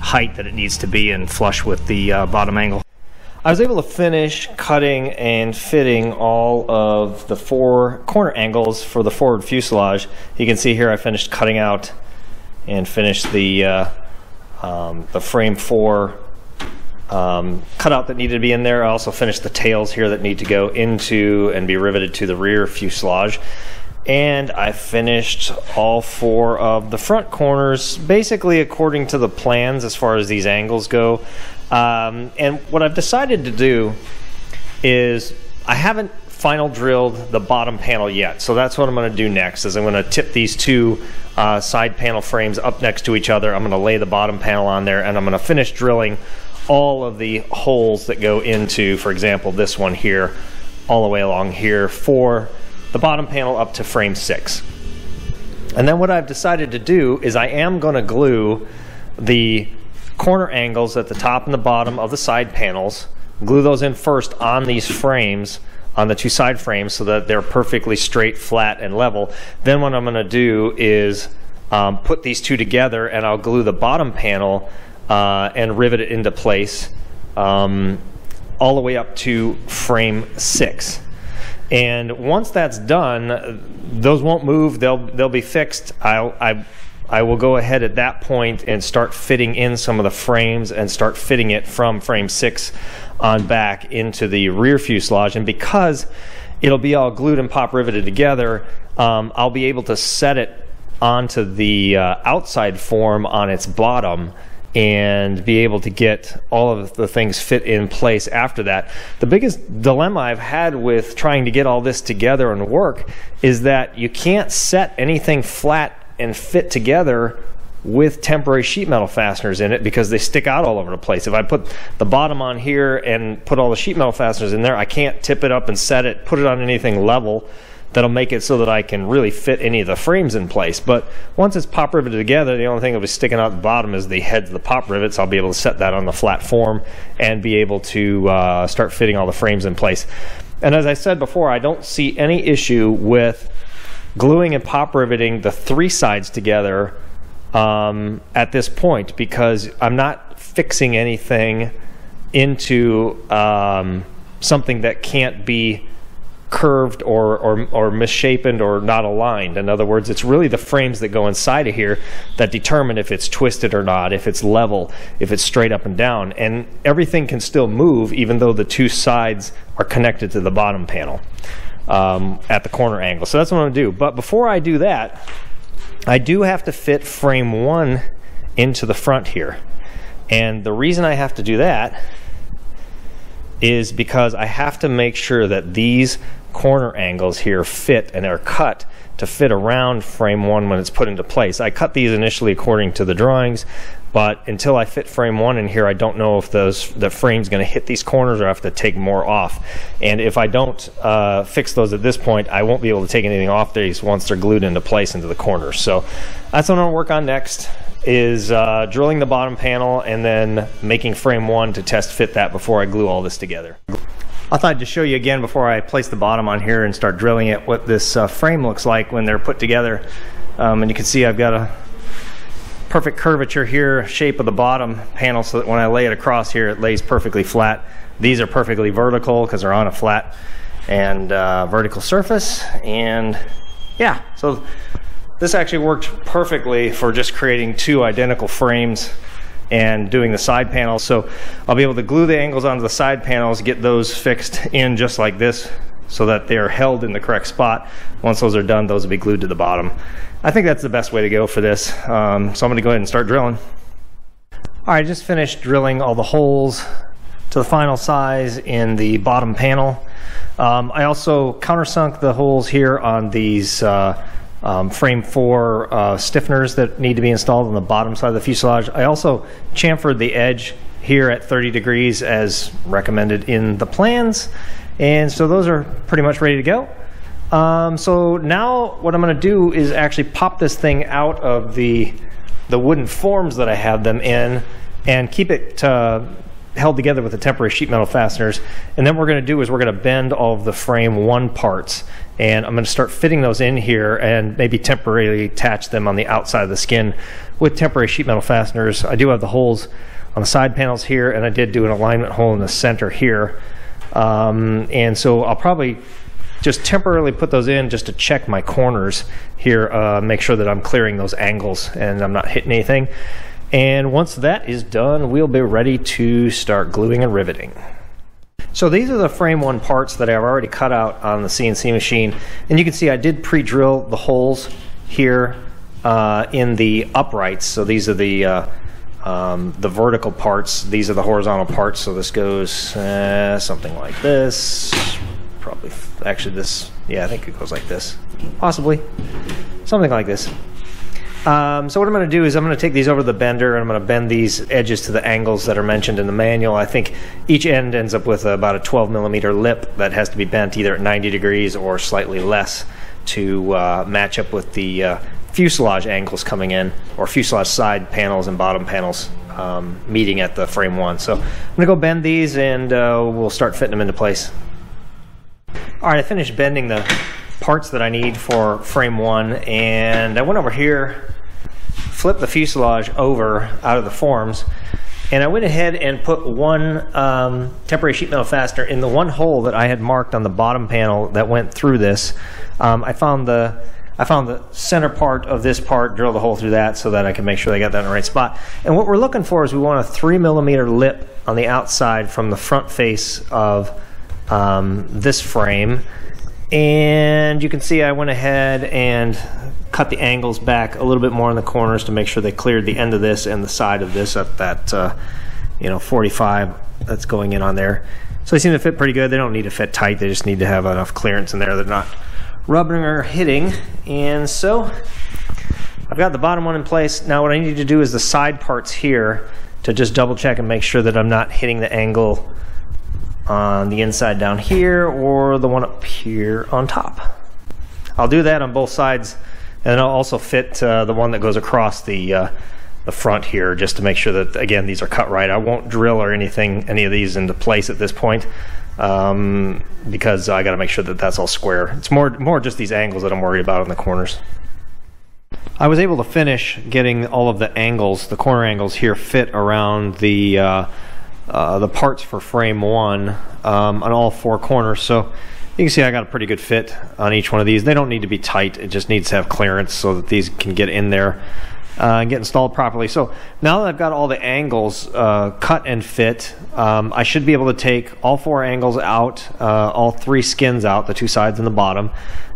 height that it needs to be and flush with the bottom angle. I was able to finish cutting and fitting all of the 4 corner angles for the forward fuselage. You can see here I finished cutting out and finished the frame 4 cutout that needed to be in there. I also finished the tails here that need to go into and be riveted to the rear fuselage. And I finished all 4 of the front corners basically according to the plans as far as these angles go. And what I've decided to do is I haven't final drilled the bottom panel yet, so that's what I'm going to do next. Is I'm going to tip these 2 side panel frames up next to each other. I'm going to lay the bottom panel on there, and I'm going to finish drilling all of the holes that go into, for example, this one here all the way along here for the bottom panel up to frame 6. And then what I've decided to do is I am going to glue the corner angles at the top and the bottom of the side panels, glue those in first on these frames, on the two side frames, so that they're perfectly straight, flat, and level. Then what I'm going to do is put these two together, and I'll glue the bottom panel and rivet it into place all the way up to frame 6. And once that's done, those won't move, they'll be fixed. I will go ahead at that point and start fitting in some of the frames and start fitting it from frame 6 on back into the rear fuselage. And because it'll be all glued and pop riveted together, I'll be able to set it onto the outside form on its bottom and be able to get all of the things fit in place after that. The biggest dilemma I've had with trying to get all this together and work is that you can't set anything flat and fit together with temporary sheet metal fasteners in it, because they stick out all over the place. If I put the bottom on here and put all the sheet metal fasteners in there, I can't tip it up and set it, put it on anything level that'll make it so that I can really fit any of the frames in place. But once it's pop riveted together, the only thing that'll be sticking out the bottom is the heads of the pop rivets. I'll be able to set that on the flat form and be able to start fitting all the frames in place. And as I said before, I don't see any issue with gluing and pop riveting the three sides together at this point, because I'm not fixing anything into something that can't be curved or misshapen or not aligned. In other words, it's really the frames that go inside of here that determine if it's twisted or not, if it's level, if it's straight up and down. And everything can still move even though the two sides are connected to the bottom panel at the corner angle. So that's what I'm going to do. But before I do that, I do have to fit frame 1 into the front here. And the reason I have to do that is because I have to make sure that these corner angles here fit and are cut to fit around frame 1 when it's put into place. I cut these initially according to the drawings, but until I fit frame 1 in here, I don't know if the frame's going to hit these corners or I have to take more off. And if I don't fix those at this point, I won't be able to take anything off these once they're glued into place into the corners. So that's what I'm going to work on next, is drilling the bottom panel and then making frame 1 to test fit that before I glue all this together. I thought I'd just show you again before I place the bottom on here and start drilling it what this frame looks like when they're put together. And you can see I've got a perfect curvature here, shape of the bottom panel, so that when I lay it across here it lays perfectly flat. These are perfectly vertical because they're on a flat and vertical surface. And yeah, so this actually worked perfectly for just creating two identical frames and doing the side panels. So I'll be able to glue the angles onto the side panels, get those fixed in just like this so that they're held in the correct spot. Once those are done, those will be glued to the bottom. I think that's the best way to go for this. So I'm going to go ahead and start drilling. All right, I just finished drilling all the holes to the final size in the bottom panel. I also countersunk the holes here on these frame 4 stiffeners that need to be installed on the bottom side of the fuselage. I also chamfered the edge here at 30 degrees as recommended in the plans, and so those are pretty much ready to go. So now what I'm going to do is actually pop this thing out of the wooden forms that I have them in and keep it held together with the temporary sheet metal fasteners. And then what we're going to do is we're going to bend all of the frame 1 parts, and I'm going to start fitting those in here and maybe temporarily attach them on the outside of the skin with temporary sheet metal fasteners. I do have the holes on the side panels here, and I did do an alignment hole in the center here. And so I'll probably just temporarily put those in just to check my corners here, make sure that I'm clearing those angles and I'm not hitting anything. And once that is done, we'll be ready to start gluing and riveting. So these are the frame 1 parts that I've already cut out on the CNC machine. And you can see I did pre-drill the holes here in the uprights. So these are the vertical parts. These are the horizontal parts. So this goes something like this. Probably, actually this, yeah, I think it goes like this. Possibly. Something like this. So what I'm going to do is I'm going to take these over to the bender, and I'm going to bend these edges to the angles that are mentioned in the manual. I think each end ends up with about a 12mm lip that has to be bent either at 90 degrees or slightly less to match up with the fuselage angles coming in, or fuselage side panels and bottom panels meeting at the frame one. So I'm going to go bend these, and we'll start fitting them into place. All right, I finished bending the parts that I need for frame one, and I went over here, flipped the fuselage over out of the forms, and I went ahead and put one temporary sheet metal fastener in the one hole that I had marked on the bottom panel that went through this. I found the center part of this part, drilled a hole through that so that I can make sure I got that in the right spot. And what we're looking for is we want a 3mm lip on the outside from the front face of this frame. And you can see I went ahead and cut the angles back a little bit more in the corners to make sure they cleared the end of this and the side of this at that 45 that's going in on there. So they seem to fit pretty good. They don't need to fit tight. They just need to have enough clearance in there. They're not rubbing or hitting. And so I've got the bottom one in place. Now what I need to do is the side parts here to just double check and make sure that I'm not hitting the angle on the inside down here or the one up here on top. I'll do that on both sides, and I'll also fit the one that goes across the front here, just to make sure that, again, these are cut right. I won't drill or any of these into place at this point, because I got to make sure that that's all square. It's more just these angles that I'm worried about in the corners. I was able to finish getting all of the angles, the corner angles here, fit around the parts for frame one on all four corners. So you can see I got a pretty good fit on each one of these. They don't need to be tight. It just needs to have clearance so that these can get in there and get installed properly. So now that I've got all the angles cut and fit, I should be able to take all four angles out, all three skins out, the two sides and the bottom,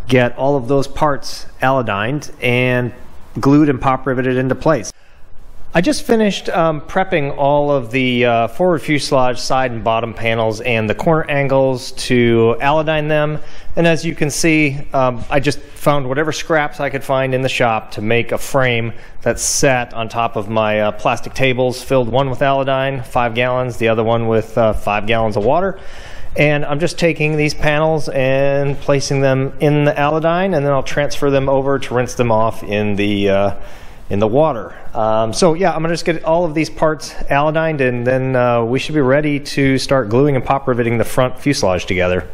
get all of those parts allodyne and glued and pop riveted into place. I just finished prepping all of the forward fuselage side and bottom panels and the corner angles to allodyne them. And as you can see, I just found whatever scraps I could find in the shop to make a frame that sat on top of my plastic tables, filled one with allodyne, 5 gallons, the other one with 5 gallons of water. And I'm just taking these panels and placing them in the allodyne, and then I'll transfer them over to rinse them off in the water. So yeah, I'm gonna just get all of these parts allodyned, and then we should be ready to start gluing and pop riveting the front fuselage together.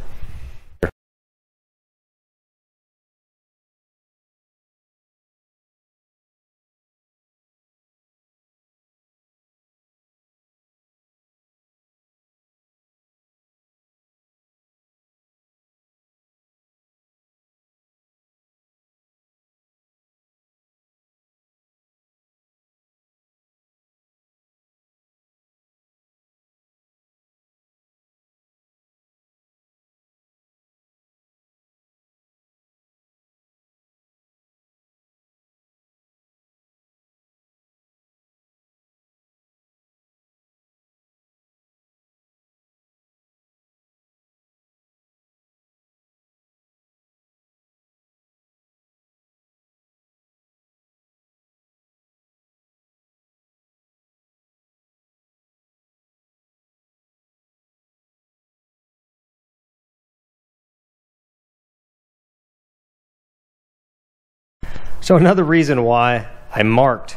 So another reason why I marked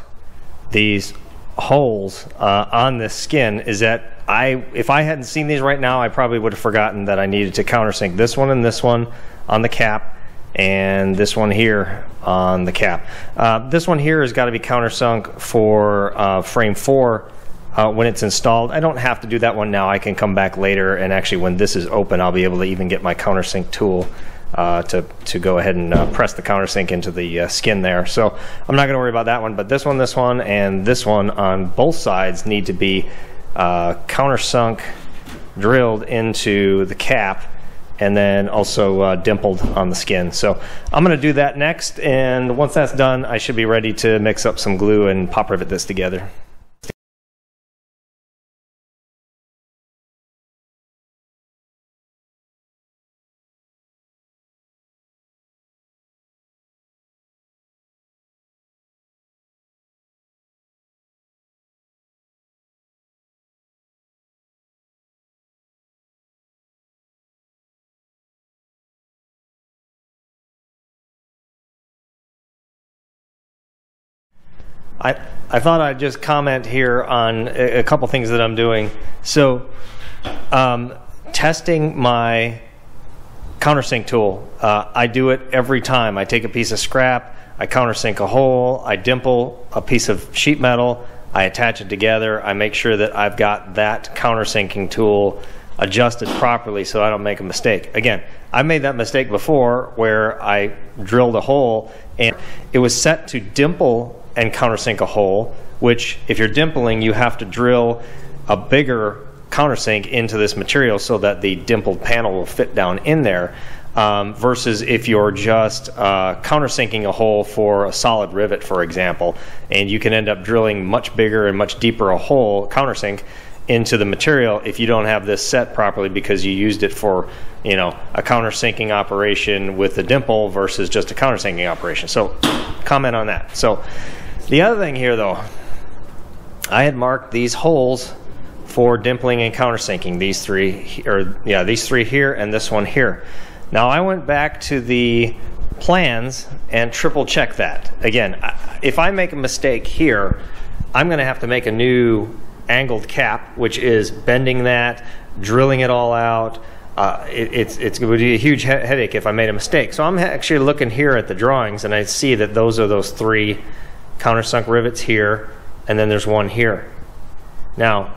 these holes on this skin is that if I hadn't seen these right now, I probably would have forgotten that I needed to countersink this one and this one on the cap, and this one here on the cap. This one here has got to be countersunk for frame 4 when it's installed. I don't have to do that one now. I can come back later, and actually when this is open, I'll be able to even get my countersink tool to go ahead and press the countersink into the skin there. So I'm not going to worry about that one, but this one, and this one on both sides need to be countersunk, drilled into the cap, and then also dimpled on the skin. So I'm going to do that next, and once that's done, I should be ready to mix up some glue and pop rivet this together. I thought I'd just comment here on a couple things that I'm doing. So, testing my countersink tool, I do it every time. I take a piece of scrap, I countersink a hole, I dimple a piece of sheet metal, I attach it together, I make sure that I've got that countersinking tool adjusted properly so I don't make a mistake. Again, I made that mistake before where I drilled a hole and it was set to dimple and countersink a hole, which if you're dimpling, you have to drill a bigger countersink into this material so that the dimpled panel will fit down in there, versus if you're just countersinking a hole for a solid rivet, for example, and you can end up drilling much bigger and much deeper a hole countersink into the material if you don't have this set properly because you used it for, you know, a countersinking operation with the dimple versus just a countersinking operation. So comment on that. So the other thing here though, I had marked these holes for dimpling and countersinking, these three, or yeah, these three here and this one here. Now I went back to the plans and triple check that. Again, if I make a mistake here, I'm going to have to make a new angled cap, which is bending that, drilling it all out. It's going to be a huge headache if I made a mistake. So I'm actually looking here at the drawings and I see that those are those three countersunk rivets here, and then there's one here. Now,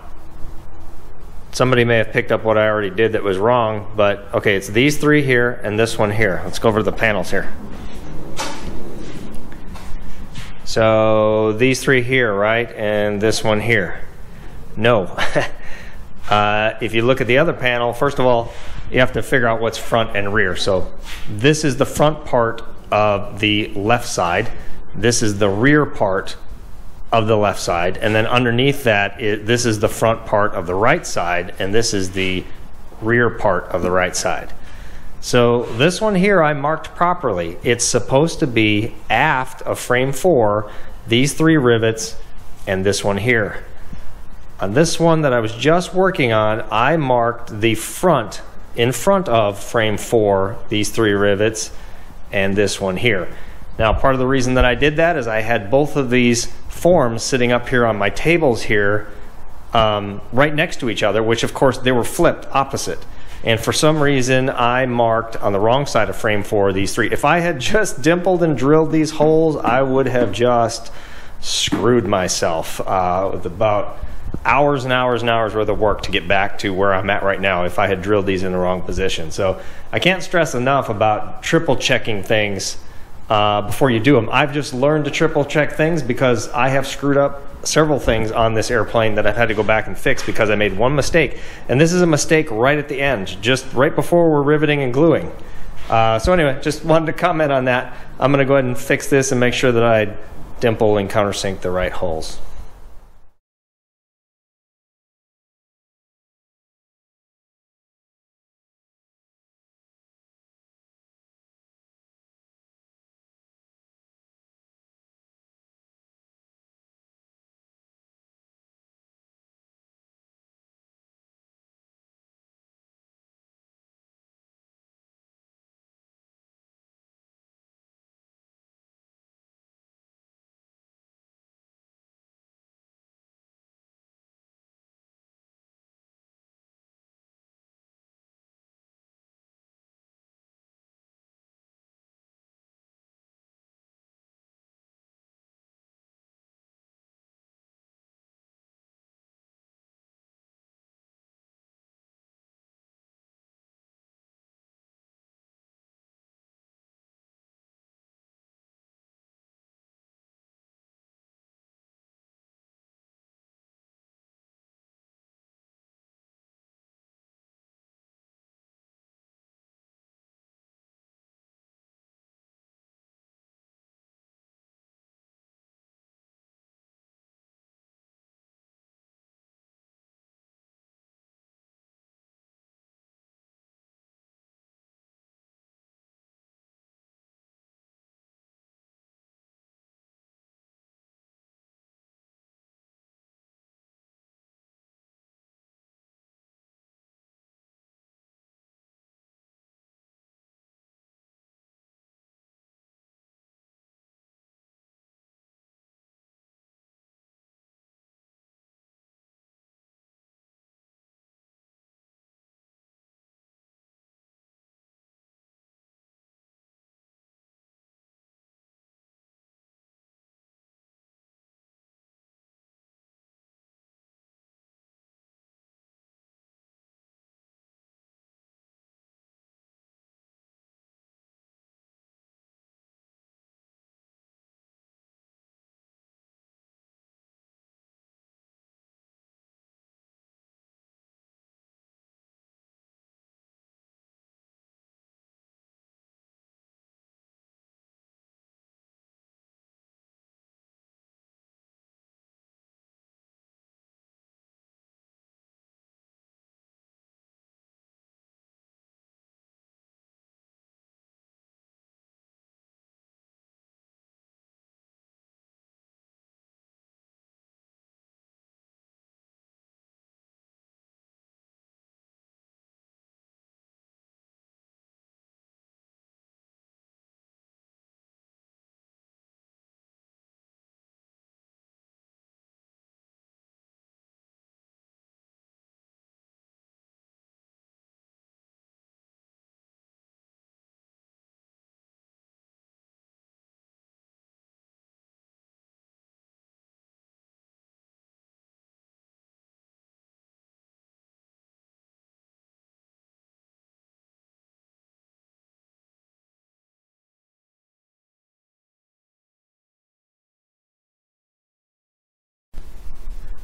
somebody may have picked up what I already did that was wrong, but okay, it's these three here and this one here. Let's go over the panels here. So these three here, right? And this one here. No. If you look at the other panel, first of all, you have to figure out what's front and rear. So this is the front part of the left side. This is the rear part of the left side, and then underneath that, this is the front part of the right side, and this is the rear part of the right side. So this one here I marked properly. It's supposed to be aft of frame 4, these three rivets, and this one here. On this one that I was just working on, I marked the front, in front of frame 4, these three rivets, and this one here. Now, part of the reason that I did that is I had both of these forms sitting up here on my tables here, right next to each other, which of course they were flipped opposite. And for some reason I marked on the wrong side of frame 4 these three. If I had just dimpled and drilled these holes, I would have just screwed myself with about hours and hours and hours worth of work to get back to where I'm at right now if I had drilled these in the wrong position. So I can't stress enough about triple checking things before you do them. I've just learned to triple check things because I have screwed up several things on this airplane that I've had to go back and fix because I made one mistake. And this is a mistake right at the end, just right before we're riveting and gluing. So anyway, just wanted to comment on that. I'm going to go ahead and fix this and make sure that I dimple and countersink the right holes.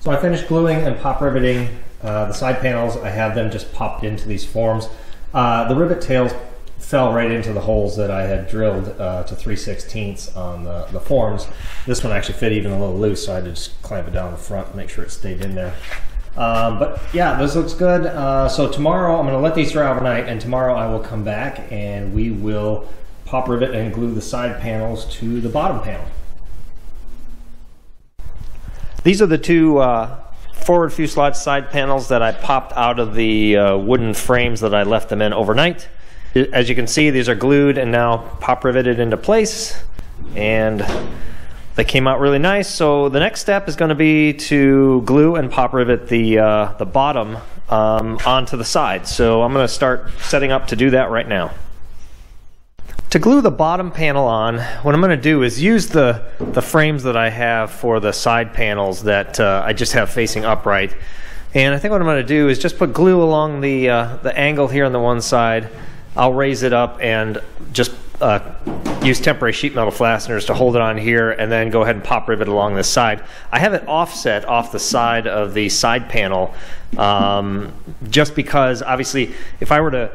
So I finished gluing and pop riveting the side panels. I have them just popped into these forms. The rivet tails fell right into the holes that I had drilled to 3/16 on the forms. This one actually fit even a little loose, so I had to just clamp it down the front and make sure it stayed in there. But yeah, this looks good. So tomorrow I'm going to let these dry overnight, and tomorrow I will come back and we will pop rivet and glue the side panels to the bottom panel. These are the two forward fuselage side panels that I popped out of the wooden frames that I left them in overnight. As you can see, these are glued and now pop riveted into place, and they came out really nice. So the next step is going to be to glue and pop rivet the bottom onto the side. So I'm going to start setting up to do that right now. To glue the bottom panel on, what I'm going to do is use the frames that I have for the side panels that I just have facing upright. And I think what I'm going to do is just put glue along the angle here on the one side. I'll raise it up and just use temporary sheet metal fasteners to hold it on here, and then go ahead and pop rivet along this side. I have it offset off the side of the side panel just because obviously if I were to,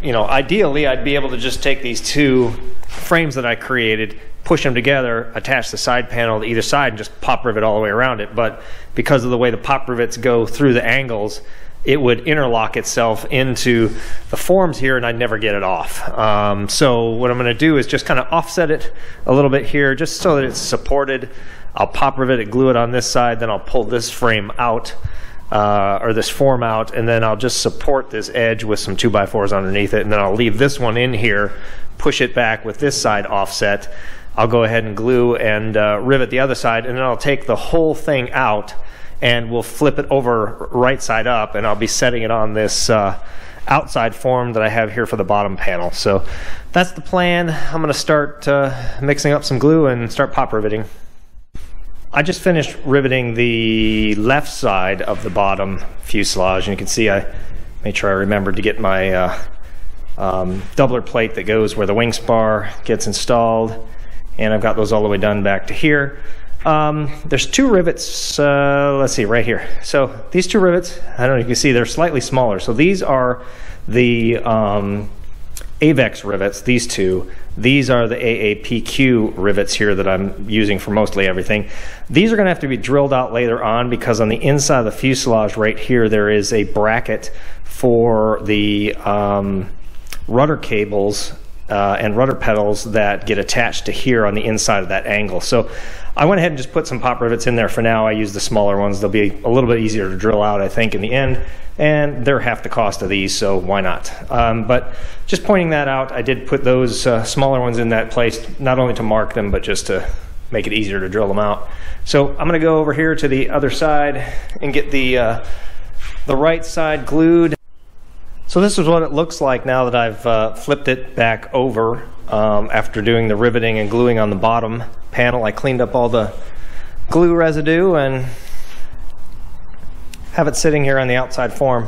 ideally I'd be able to just take these two frames that I created, push them together, attach the side panel to either side and just pop rivet all the way around it. But because of the way the pop rivets go through the angles, it would interlock itself into the forms here and I'd never get it off. So what I'm going to do is just kind of offset it a little bit here just so that it's supported. I'll pop rivet it, glue it on this side, then I'll pull this frame out, or this form out, and then I'll just support this edge with some 2x4s underneath it, and then I'll leave this one in here, push it back with this side offset. I'll go ahead and glue and rivet the other side, and then I'll take the whole thing out and we'll flip it over right side up, and I'll be setting it on this outside form that I have here for the bottom panel. So that's the plan. I'm going to start mixing up some glue and start pop riveting. I just finished riveting the left side of the bottom fuselage, and you can see I made sure I remembered to get my doubler plate that goes where the wing spar gets installed, and I've got those all the way done back to here. There's two rivets, let's see, right here. So these two rivets, I don't know if you can see, they're slightly smaller. So these are the AVEX rivets, these two. These are the AAPQ rivets here that I'm using for mostly everything. These are going to have to be drilled out later on because on the inside of the fuselage right here there is a bracket for the rudder cables and rudder pedals that get attached to here on the inside of that angle. So I went ahead and just put some pop rivets in there for now. I use the smaller ones. They'll be a little bit easier to drill out, I think, in the end, and they're half the cost of these, so why not? But just pointing that out, I did put those smaller ones in that place, not only to mark them, but just to make it easier to drill them out. So I'm going to go over here to the other side and get the right side glued. So this is what it looks like now that I've flipped it back over after doing the riveting and gluing on the bottom panel. I cleaned up all the glue residue and have it sitting here on the outside form.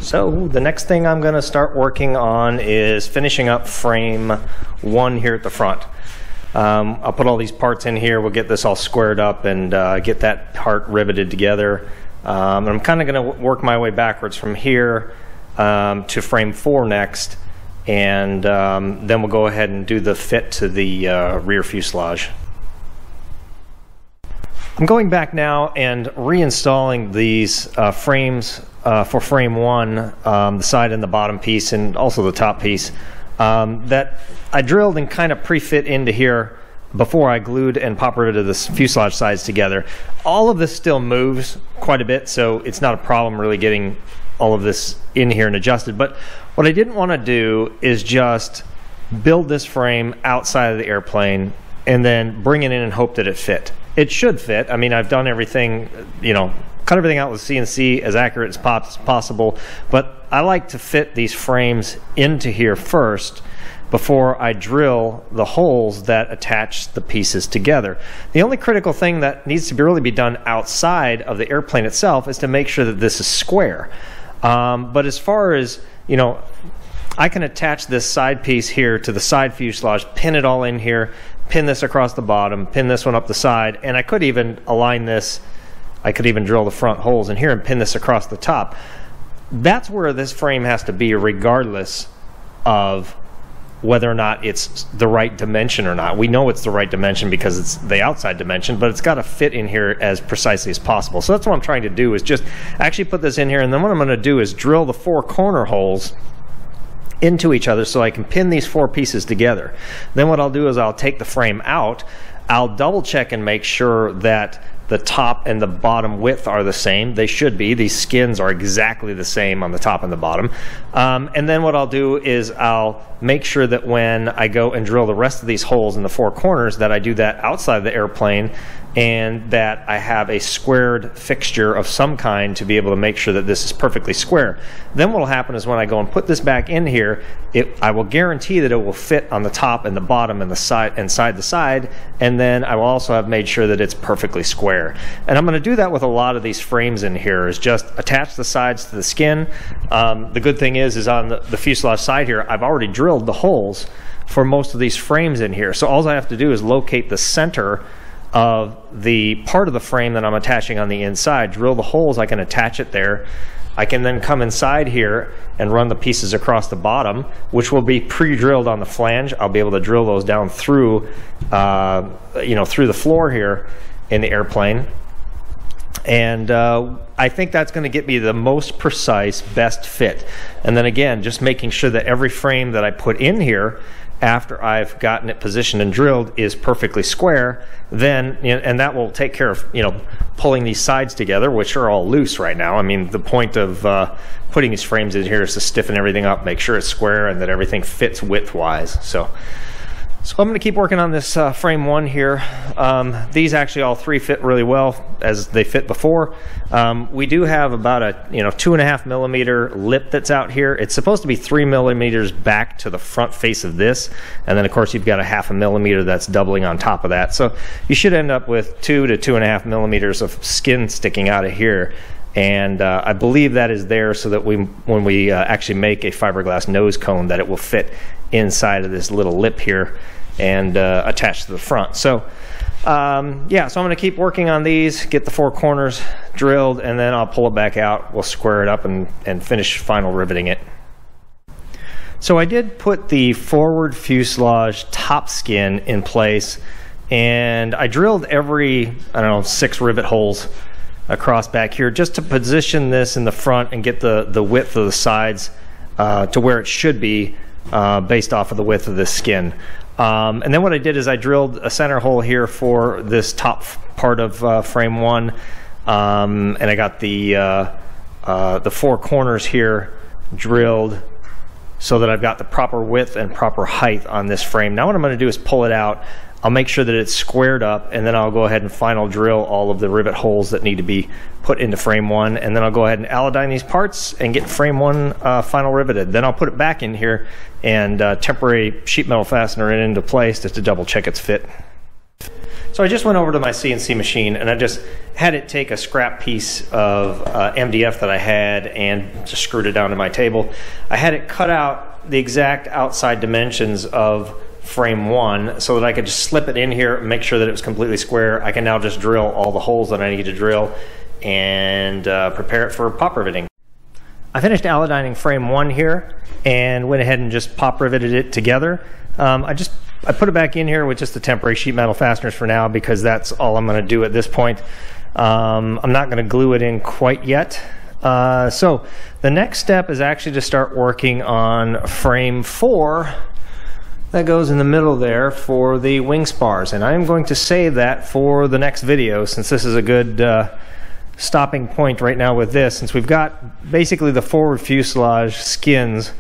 So the next thing I'm going to start working on is finishing up frame 1 here at the front. I'll put all these parts in here. We'll get this all squared up and get that part riveted together. I'm kind of going to work my way backwards from here to frame 4 next, and then we'll go ahead and do the fit to the rear fuselage. I'm going back now and reinstalling these frames for frame 1, the side and the bottom piece, and also the top piece, that I drilled and kind of pre-fit into here before I glued and pop riveted the fuselage sides together. All of this still moves quite a bit, so it's not a problem really getting all of this in here and adjusted. But what I didn't want to do is just build this frame outside of the airplane and then bring it in and hope that it fit. It should fit. I mean, I've done everything, cut everything out with CNC as accurate as possible, but I like to fit these frames into here first before I drill the holes that attach the pieces together. The only critical thing that needs to really be done outside of the airplane itself is to make sure that this is square. But as far as, I can attach this side piece here to the side fuselage, pin it all in here, pin this across the bottom, pin this one up the side, and I could even align this. I could even drill the front holes in here and pin this across the top. That's where this frame has to be, regardless of whether or not it's the right dimension or not. We know it's the right dimension because it's the outside dimension, but it's got to fit in here as precisely as possible. So that's what I'm trying to do, is just actually put this in here, and then what I'm going to do is drill the 4 corner holes into each other so I can pin these 4 pieces together. Then what I'll do is I'll take the frame out, I'll double check and make sure that the top and the bottom width are the same. They should be. These skins are exactly the same on the top and the bottom. And then what I'll do is I'll make sure that when I go and drill the rest of these holes in the 4 corners, that I do that outside the airplane, and that I have a squared fixture of some kind to be able to make sure that this is perfectly square. Then what will happen is when I go and put this back in here, I will guarantee that it will fit on the top and the bottom and the side and side to side, and then I will also have made sure that it's perfectly square. And I'm going to do that with a lot of these frames in here, is just attach the sides to the skin. The good thing is on the fuselage side here, I've already drilled the holes for most of these frames in here. So all I have to do is locate the center of the part of the frame that I'm attaching on the inside, drill the holes, I can attach it there. I can then come inside here and run the pieces across the bottom, which will be pre-drilled on the flange. I'll be able to drill those down through, through the floor here in the airplane. And I think that's going to get me the most precise, best fit. And then again, just making sure that every frame that I put in here after I've gotten it positioned and drilled is perfectly square. Then, and that will take care of, pulling these sides together, which are all loose right now. I mean, the point of putting these frames in here is to stiffen everything up, make sure it's square, and that everything fits width-wise. So I'm going to keep working on this frame 1 here. These actually all 3 fit really well as they fit before. We do have about a 2.5 millimeter lip that's out here. It's supposed to be 3 millimeters back to the front face of this, and then of course you've got a 0.5 millimeter that's doubling on top of that. So you should end up with 2 to 2.5 millimeters of skin sticking out of here. And I believe that is there so that when we actually make a fiberglass nose cone, that it will fit inside of this little lip here and attached to the front. So yeah, so I'm going to keep working on these, get the 4 corners drilled, and then I'll pull it back out. We'll square it up and finish final riveting it. So I did put the forward fuselage top skin in place, and I drilled every, 6 rivet holes across back here just to position this in the front and get the width of the sides to where it should be based off of the width of this skin. And then what I did is I drilled a center hole here for this top part of frame 1, and I got the 4 corners here drilled so that I've got the proper width and proper height on this frame. Now what I'm going to do is pull it out. I'll make sure that it's squared up, and then I'll go ahead and final drill all of the rivet holes that need to be put into frame 1, and then I'll go ahead and aludyne these parts and get frame 1 final riveted. Then I'll put it back in here and temporary sheet metal fastener it into place just to double check its fit. So I just went over to my CNC machine and I just had it take a scrap piece of MDF that I had and just screwed it down to my table. I had it cut out the exact outside dimensions of frame 1 so that I could just slip it in here and make sure that it was completely square. I can now just drill all the holes that I need to drill and prepare it for pop riveting. I finished aludyning frame 1 here and went ahead and just pop riveted it together. I put it back in here with just the temporary sheet metal fasteners for now because that's all I'm going to do at this point. I'm not going to glue it in quite yet. So the next step is actually to start working on frame 4 that goes in the middle there for the wing spars, and I'm going to save that for the next video since this is a good stopping point right now with this, since we've got basically the forward fuselage skins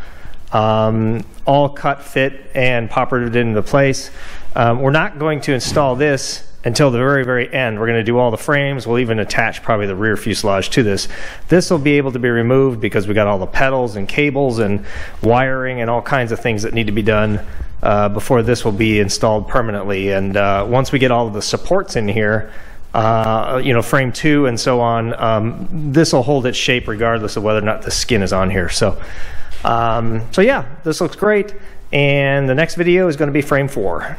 all cut, fit, and pop riveted into place. We're not going to install this until the very, very end. We're going to do all the frames. We'll even attach probably the rear fuselage to this. This will be able to be removed because we got all the pedals and cables and wiring and all kinds of things that need to be done before this will be installed permanently. And once we get all of the supports in here, frame 2 and so on, this will hold its shape regardless of whether or not the skin is on here. So yeah, this looks great. And the next video is going to be frame 4.